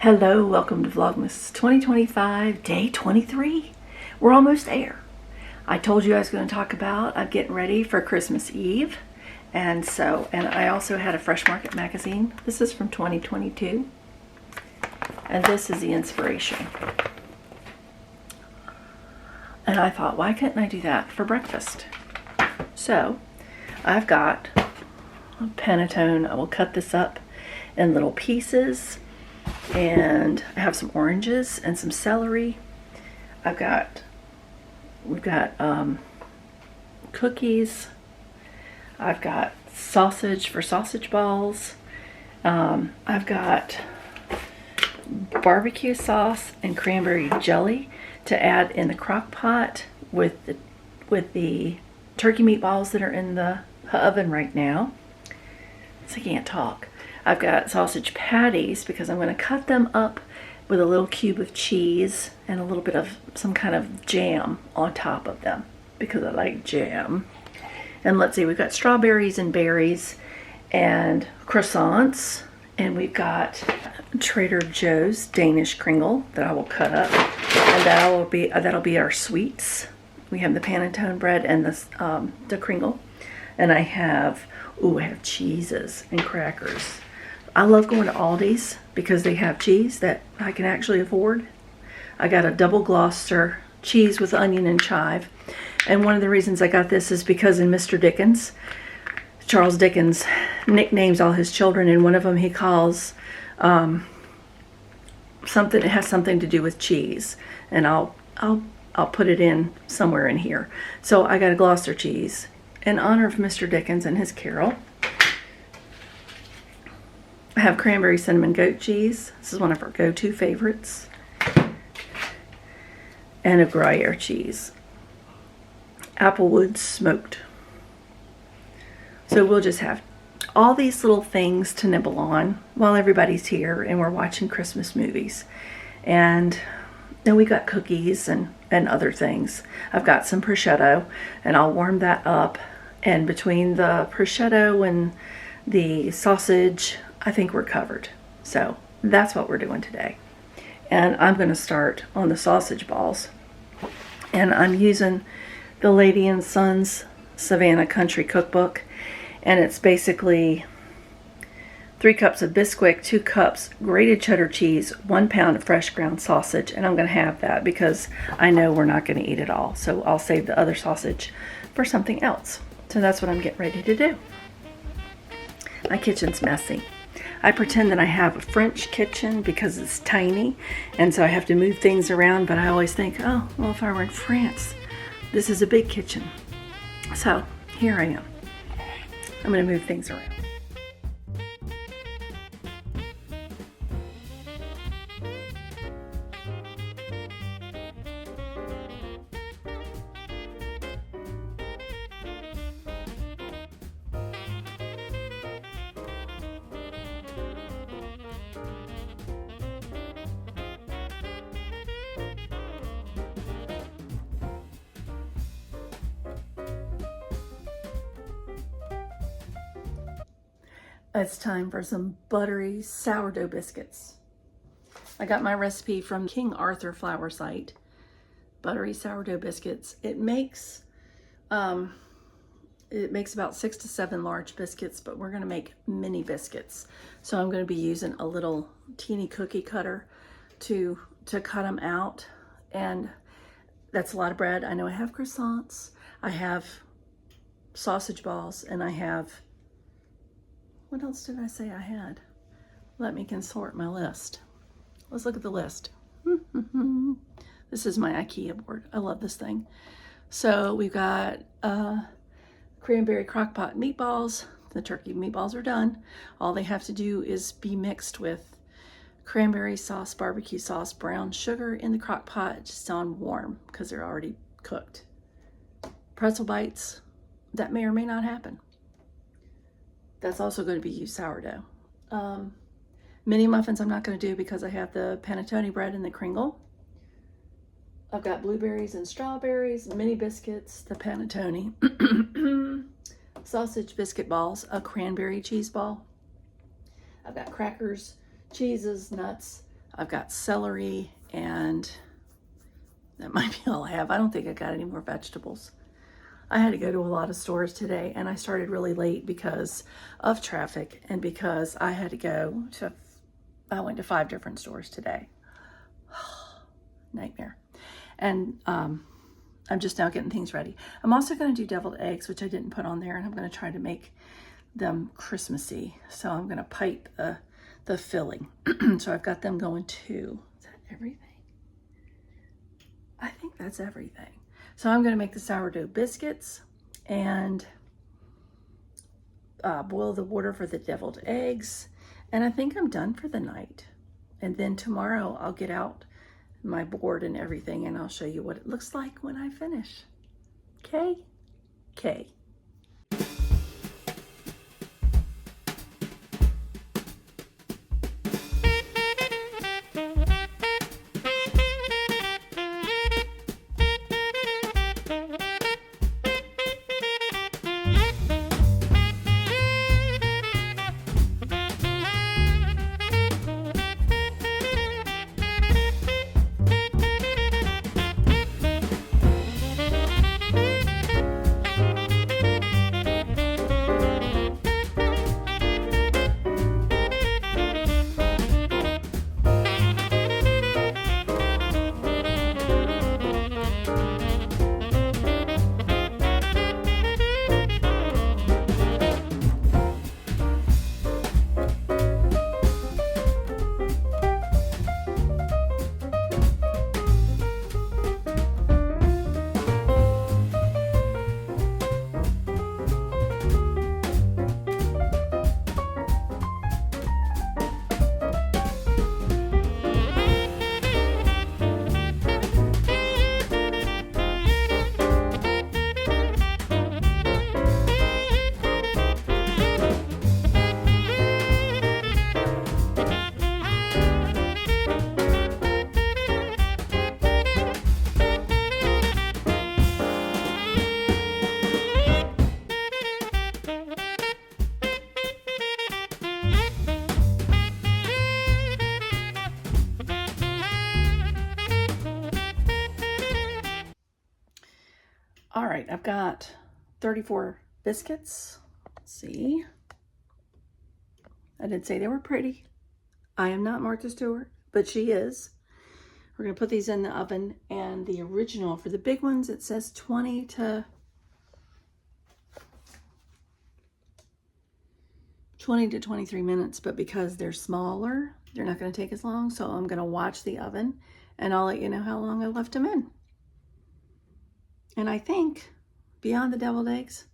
Hello, welcome to Vlogmas 2025, day 23. We're almost there. I told you I was going to talk about I'm getting ready for Christmas Eve. And I also had a Fresh Market magazine. This is from 2022. And this is the inspiration. And I thought, why couldn't I do that for breakfast? So, I've got a panettone. I will cut this up in little pieces. And I have some oranges and some celery. We've got cookies. I've got sausage for sausage balls. I've got barbecue sauce and cranberry jelly to add in the crock pot with the turkey meatballs that are in the oven right now. So I can't talk. I've got sausage patties because I'm going to cut them up with a little cube of cheese and a little bit of some kind of jam on top of them because I like jam. And let's see, we've got strawberries and berries and croissants, and we've got Trader Joe's Danish kringle that I will cut up, and that'll be our sweets. We have the panettone bread and the kringle, and I have cheeses and crackers. I love going to Aldi's because they have cheese that I can actually afford. I got a double Gloucester cheese with onion and chive. And one of the reasons I got this is because in Mr. Dickens, Charles Dickens nicknames all his children, and one of them he calls something that has something to do with cheese. And I'll put it in somewhere in here. So I got a Gloucester cheese in honor of Mr. Dickens and his carol. I have cranberry cinnamon goat cheese. This is one of our go-to favorites. And a Gruyere cheese. Applewood smoked. So we'll just have all these little things to nibble on while everybody's here and we're watching Christmas movies. And then we got cookies and other things. I've got some prosciutto and I'll warm that up. And between the prosciutto and the sausage, I think we're covered. So that's what we're doing today. And I'm going to start on the sausage balls. And I'm using the Lady & Sons Savannah Country Cookbook. And it's basically 3 cups of Biscuits, 2 cups grated cheddar cheese, 1 pound of fresh ground sausage. And I'm going to have that because I know we're not going to eat it all. So I'll save the other sausage for something else. So that's what I'm getting ready to do. My kitchen's messy. I pretend that I have a French kitchen because it's tiny, and so I have to move things around, but I always think, oh, well, if I were in France, this is a big kitchen. So here I am. I'm going to move things around. It's time for some buttery sourdough biscuits. I got my recipe from King Arthur flour site. Buttery sourdough biscuits. It makes about 6 to 7 large biscuits, but we're going to make mini biscuits. So I'm going to be using a little teeny cookie cutter to cut them out. And that's a lot of bread. I know I have croissants, I have sausage balls, and I have, what else did I say I had? Let me consort my list. Let's look at the list. This is my IKEA board. I love this thing. So we've got cranberry crock pot meatballs. The turkey meatballs are done. All they have to do is be mixed with cranberry sauce, barbecue sauce, brown sugar in the crock pot, just on warm because they're already cooked. Pretzel bites, that may or may not happen. That's also going to be used sourdough. Mini muffins I'm not going to do because I have the panettone bread and the kringle. I've got blueberries and strawberries, mini biscuits, the panettone, sausage biscuit balls, a cranberry cheese ball. I've got crackers, cheeses, nuts. I've got celery, and that might be all I have. I don't think I got any more vegetables. I had to go to a lot of stores today, and I started really late because of traffic and because I had to go to, I went to 5 different stores today. Nightmare. And I'm just now getting things ready. I'm also going to do deviled eggs, which I didn't put on there, and I'm going to try to make them Christmassy. So I'm going to pipe the filling. So I've got them going too. Is that everything? I think that's everything. So I'm going to make the sourdough biscuits and boil the water for the deviled eggs. And I think I'm done for the night. And then tomorrow I'll get out my board and everything, and I'll show you what it looks like when I finish. Okay? Okay. All right, I've got 34 biscuits. Let's see. I did say they were pretty. I am not Martha Stewart, but she is. We're going to put these in the oven, and the original for the big ones, it says 20 to 23 minutes, but because they're smaller, they're not going to take as long. So I'm going to watch the oven, and I'll let you know how long I left them in. And I think beyond the deviled eggs,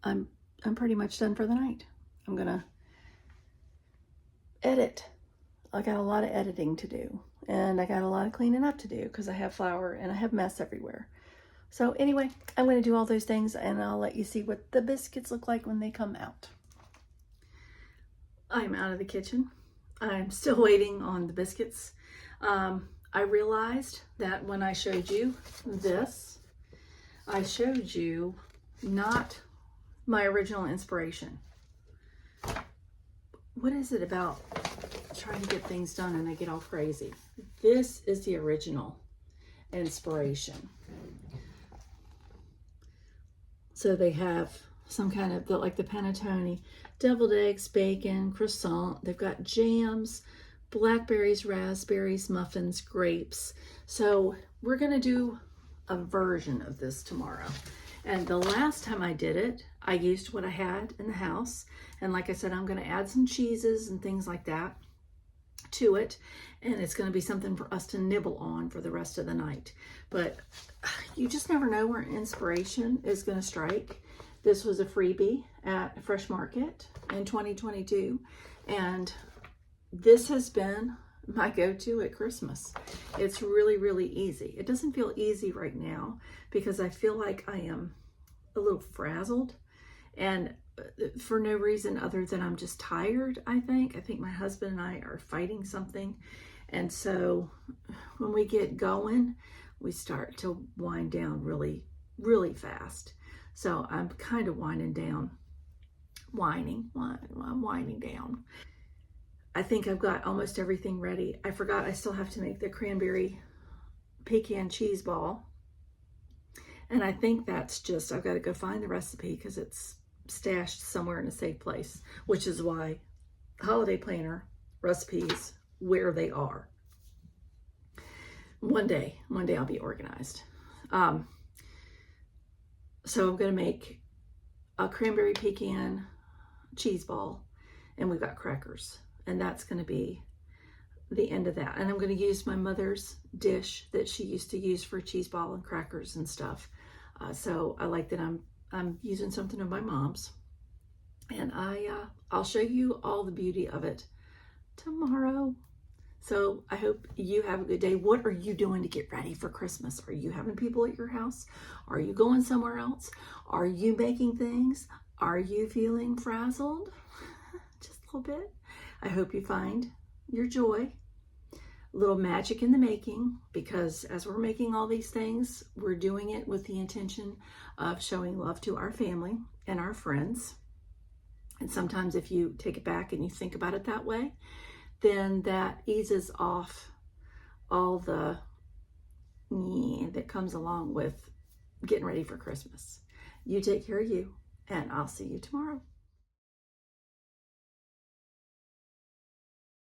I'm pretty much done for the night. I'm going to edit. I got a lot of editing to do, and I got a lot of cleaning up to do because I have flour and I have mess everywhere. So anyway, I'm going to do all those things, and I'll let you see what the biscuits look like when they come out. I'm out of the kitchen. I'm still waiting on the biscuits. I realized that when I showed you this, I showed you not my original inspiration. What is it about trying to get things done and I get all crazy? This is the original inspiration. So they have some kind of, like the panettone, deviled eggs, bacon, croissant. They've got jams, blackberries, raspberries, muffins, grapes. So we're going to do a version of this tomorrow. And the last time I did it, I used what I had in the house. And like I said, I'm going to add some cheeses and things like that to it. And it's going to be something for us to nibble on for the rest of the night. But you just never know where inspiration is going to strike. This was a freebie at Fresh Market in 2022. And this has been my go-to at Christmas. It's really, really easy. It doesn't feel easy right now because I feel like I am a little frazzled, and for no reason other than I'm just tired, I think. I think my husband and I are fighting something. And so when we get going, we start to wind down really, really fast. So I'm kind of winding down. I think I've got almost everything ready. I forgot I still have to make the cranberry pecan cheese ball. And I think that's just, I've got to go find the recipe because it's stashed somewhere in a safe place, which is why holiday planner recipes where they are. One day I'll be organized. So I'm going to make a cranberry pecan cheese ball, and we've got crackers, and that's going to be the end of that. And I'm going to use my mother's dish that she used to use for cheese ball and crackers and stuff. So I like that I'm using something of my mom's, and I'll show you all the beauty of it tomorrow. So I hope you have a good day. What are you doing to get ready for Christmas? Are you having people at your house? Are you going somewhere else? Are you making things? Are you feeling frazzled? Just a little bit. I hope you find your joy. A little magic in the making, because as we're making all these things, we're doing it with the intention of showing love to our family and our friends. And sometimes if you take it back and you think about it that way, then that eases off all the that comes along with getting ready for Christmas. You take care of you, and I'll see you tomorrow.